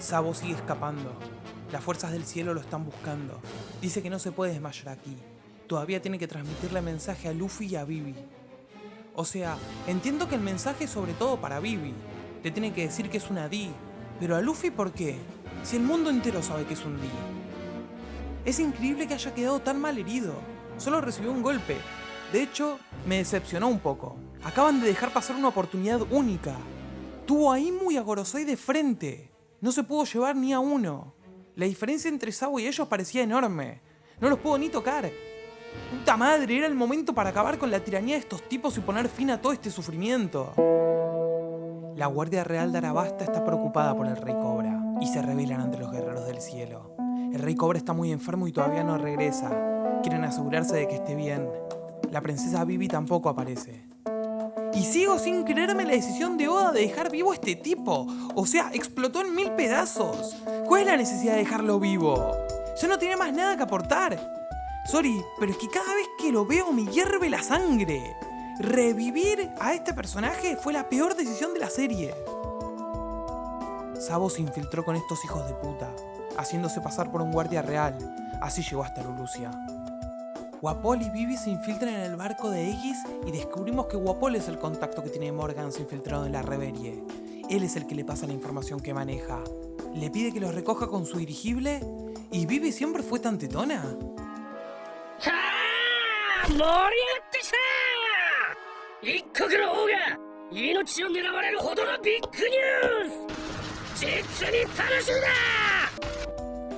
Sabo sigue escapando. Las fuerzas del cielo lo están buscando. Dice que no se puede desmayar aquí. Todavía tiene que transmitirle mensaje a Luffy y a Vivi. O sea, entiendo que el mensaje es sobre todo para Vivi. Le tiene que decir que es una D. Pero a Luffy, ¿por qué? Si el mundo entero sabe que es un D. Es increíble que haya quedado tan mal herido. Solo recibió un golpe. De hecho, me decepcionó un poco. Acaban de dejar pasar una oportunidad única. Tuvo a Imu y a Gorosei de frente. No se pudo llevar ni a uno. La diferencia entre Sabo y ellos parecía enorme. No los pudo ni tocar. ¡Puta madre! Era el momento para acabar con la tiranía de estos tipos y poner fin a todo este sufrimiento. La Guardia Real de Arabasta está preocupada por el Rey Cobra y se rebelan ante los guerreros del cielo. El Rey Cobra está muy enfermo y todavía no regresa. Quieren asegurarse de que esté bien. La princesa Vivi tampoco aparece. Y sigo sin creerme la decisión de Oda de dejar vivo a este tipo. O sea, explotó en 1000 pedazos. ¿Cuál es la necesidad de dejarlo vivo? Ya no tiene más nada que aportar. Sorry, pero es que cada vez que lo veo me hierve la sangre. Revivir a este personaje fue la peor decisión de la serie. Sabo se infiltró con estos hijos de puta, haciéndose pasar por un guardia real. Así llegó hasta Lulusia. Guapol y Vivi se infiltran en el barco de X y descubrimos que Guapol es el contacto que tiene Morgans infiltrado en la Reverie. Él es el que le pasa la información que maneja. Le pide que los recoja con su dirigible y Vivi siempre fue tan tetona.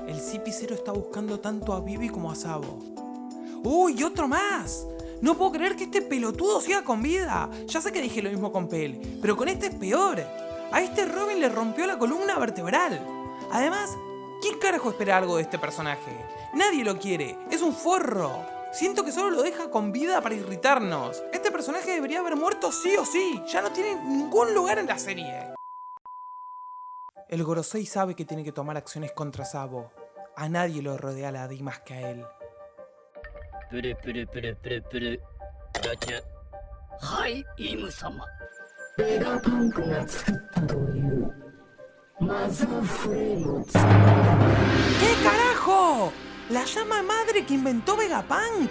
El CP0 está buscando tanto a Vivi como a Sabo. ¡Uy, otro más! No puedo creer que este pelotudo siga con vida. Ya sé que dije lo mismo con Pell, pero con este es peor. A este Robin le rompió la columna vertebral. Además, ¿quién carajo espera algo de este personaje? Nadie lo quiere, es un forro. Siento que solo lo deja con vida para irritarnos. Este personaje debería haber muerto sí o sí. Ya no tiene ningún lugar en la serie. El Gorosei sabe que tiene que tomar acciones contra Sabo. A nadie lo rodea la D más que a él. ¡Ay, Imu-sama! ¿Qué carajo? ¡La llama madre que inventó Vegapunk!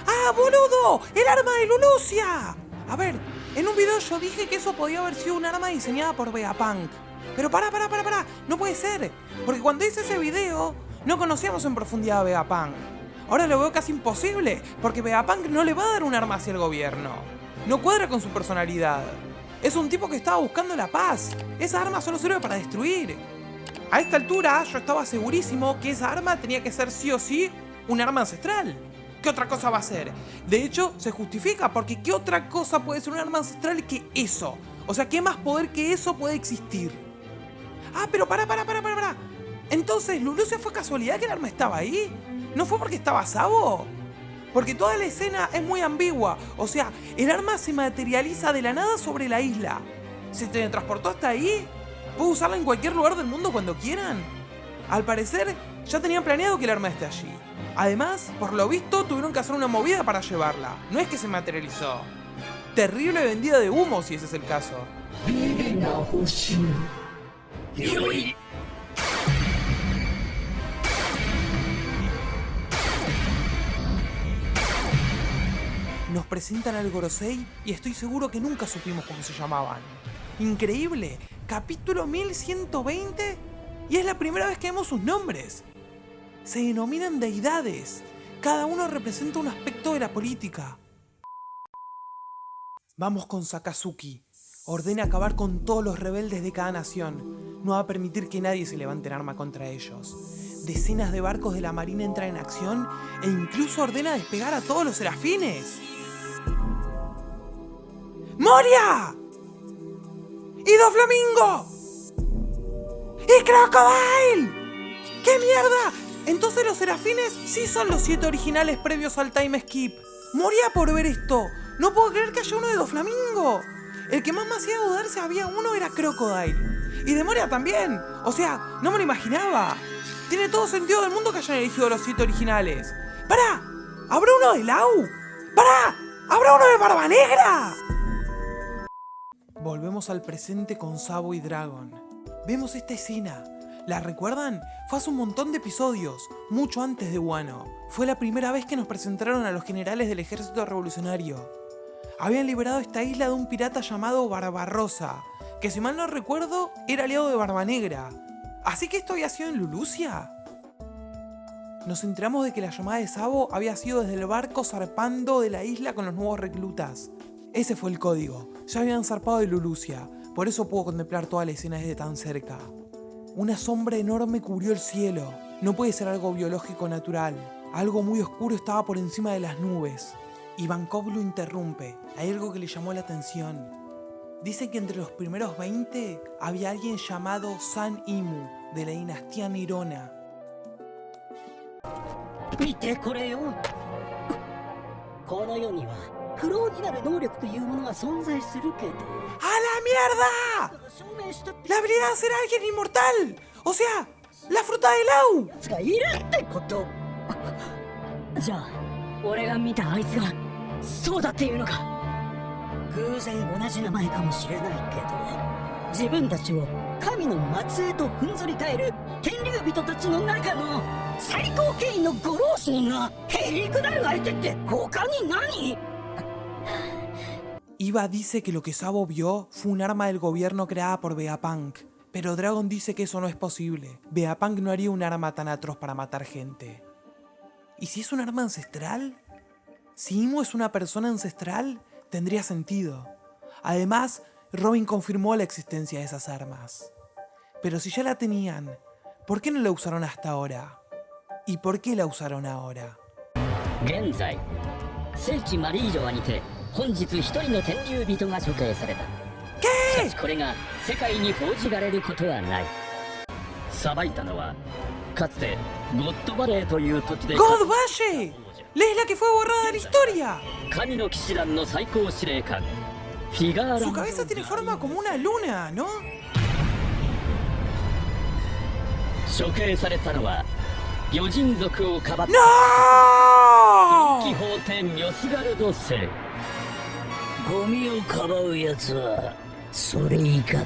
¡Ah, boludo! ¡El arma de Lulusia! A ver, en un video yo dije que eso podía haber sido un arma diseñada por Vegapunk. Pero pará, no puede ser. Porque cuando hice ese video, no conocíamos en profundidad a Vegapunk. Ahora lo veo casi imposible, porque Vegapunk no le va a dar un arma hacia el gobierno. No cuadra con su personalidad. Es un tipo que estaba buscando la paz. Esa arma solo sirve para destruir. A esta altura yo estaba segurísimo que esa arma tenía que ser sí o sí un arma ancestral. ¿Qué otra cosa va a ser? De hecho, se justifica, porque ¿qué otra cosa puede ser un arma ancestral que eso? O sea, ¿qué más poder que eso puede existir? Ah, pero pará. Entonces, ¿Lulusia fue casualidad que el arma estaba ahí? ¿No fue porque estaba Sabo? Porque toda la escena es muy ambigua. O sea, el arma se materializa de la nada sobre la isla. ¿Se teletransportó hasta ahí? ¿Puedo usarla en cualquier lugar del mundo cuando quieran? Al parecer, ya tenían planeado que el arma esté allí. Además, por lo visto, tuvieron que hacer una movida para llevarla. No es que se materializó. Terrible vendida de humo si ese es el caso. Nos presentan al Gorosei y estoy seguro que nunca supimos cómo se llamaban. Increíble, capítulo 1120 y es la primera vez que vemos sus nombres. Se denominan deidades, cada uno representa un aspecto de la política. Vamos con Sakazuki, ordena acabar con todos los rebeldes de cada nación, no va a permitir que nadie se levante en arma contra ellos. Decenas de barcos de la marina entran en acción e incluso ordena despegar a todos los serafines. ¡Moria! ¡Y Doflamingo! ¡Y Crocodile! ¡Qué mierda! Entonces los serafines sí son los 7 originales previos al time skip. Moría por ver esto. No puedo creer que haya uno de Doflamingo. El que más me hacía dudar si había uno era Crocodile. Y de Moria también. O sea, no me lo imaginaba. Tiene todo sentido del mundo que hayan elegido los 7 originales. ¡Pará! ¿Habrá uno de Lau? ¡Pará! ¿Habrá uno de Barba Negra? Volvemos al presente con Sabo y Dragon. Vemos esta escena. ¿La recuerdan? Fue hace un montón de episodios, mucho antes de Wano. Fue la primera vez que nos presentaron a los generales del ejército revolucionario. Habían liberado esta isla de un pirata llamado Barbarrosa, que si mal no recuerdo, era aliado de Barba Negra. ¿Así que esto había sido en Lulusia? Nos enteramos de que la llamada de Sabo había sido desde el barco zarpando de la isla con los nuevos reclutas. Ese fue el código, ya habían zarpado de Lulusia, por eso puedo contemplar toda la escena desde tan cerca. Una sombra enorme cubrió el cielo, no puede ser algo biológico natural. Algo muy oscuro estaba por encima de las nubes. Ivankov lo interrumpe, hay algo que le llamó la atención. Dice que entre los primeros 20 había alguien llamado San Imu, de la dinastía Nirona. 見てこれよ。この世には不老になる能力というものが存在するけど。 ¡A la mierda! 証明したって ¡La habilidad de ser alguien inmortal! O sea, la fruta de Lau. やつがいるってこと。じゃあ俺が見たあいつがそうだっていうのか。偶然同じ名前かもしれないけど、自分たちを神の末裔とふんぞり返る天竜人たちの中の最高権威のご老臣がへりくだる相手って他に何？ Iva dice que lo que Sabo vio fue un arma del gobierno creada por Vegapunk, pero Dragon dice que eso no es posible. Vegapunk no haría un arma tan atroz para matar gente. ¿Y si es un arma ancestral? Si Imu es una persona ancestral, tendría sentido. Además, Robin confirmó la existencia de esas armas. Pero si ya la tenían, ¿por qué no la usaron hasta ahora? ¿Y por qué la usaron ahora? 現在聖地マリージョアにて本日一人の天竜人が処刑された。しかしこれが世界に報じられることはない。裁いたのはかつてゴッドバレーという土地で ¡God Valle! ¡La isla que fue borrada de la historia! 神の騎士団の最高司令官フィガーラ Su cabeza tiene forma como una luna, ¿no? 処刑されたのは魚人族をかばった ¡No! ドン・キホーテ・ミョスガルド星。ゴミをかばうやつはそれ以下だ。